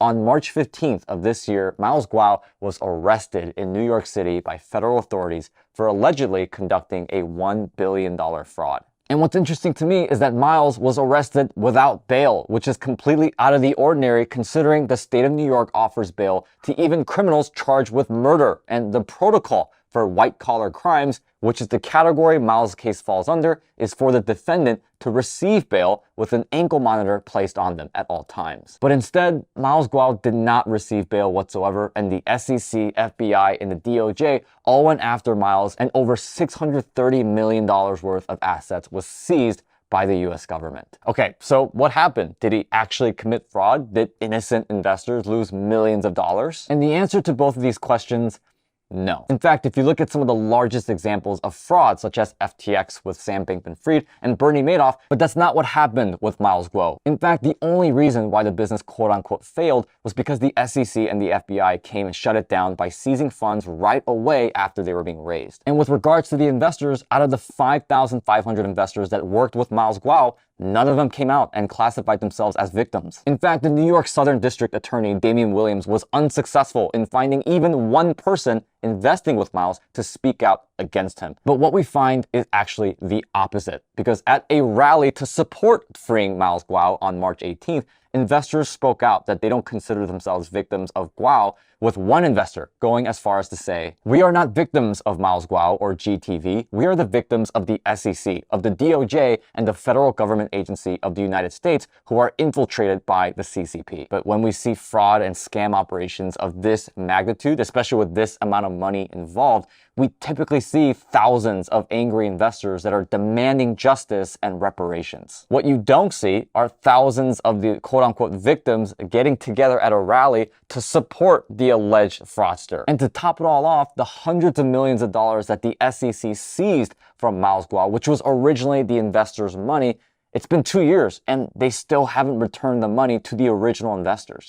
on March 15th of this year, Miles Guo was arrested in New York City by federal authorities for allegedly conducting a $1 billion fraud. And what's interesting to me is that Miles was arrested without bail, which is completely out of the ordinary considering the state of New York offers bail to even criminals charged with murder, and the protocol for white-collar crimes, which is the category Miles' case falls under, is for the defendant to receive bail with an ankle monitor placed on them at all times. But instead, Miles Guo did not receive bail whatsoever, and the SEC, FBI, and the DOJ all went after Miles, and over $630 million worth of assets was seized by the US government. Okay, so what happened? Did he actually commit fraud? Did innocent investors lose millions of dollars? And the answer to both of these questions, no. In fact, if you look at some of the largest examples of fraud, such as FTX with Sam Bankman-Fried and Bernie Madoff, but that's not what happened with Miles Guo. In fact, the only reason why the business quote-unquote failed was because the SEC and the FBI came and shut it down by seizing funds right away after they were being raised. And with regards to the investors, out of the 5,500 investors that worked with Miles Guo, none of them came out and classified themselves as victims. In fact, the New York Southern District Attorney Damian Williams was unsuccessful in finding even one person investing with Miles to speak out against him. But what we find is actually the opposite, because at a rally to support freeing Miles Guo on March 18th, investors spoke out that they don't consider themselves victims of Guo, with one investor going as far as to say, "We are not victims of Miles Guo or GTV. We are the victims of the SEC, of the DOJ, and the federal government agency of the United States who are infiltrated by the CCP." But when we see fraud and scam operations of this magnitude, especially with this amount of money involved, we typically see thousands of angry investors that are demanding justice and reparations. What you don't see are thousands of the quote-unquote victims getting together at a rally to support the alleged fraudster. And to top it all off, the hundreds of millions of dollars that the SEC seized from Miles Guo, which was originally the investors' money, it's been 2 years and they still haven't returned the money to the original investors.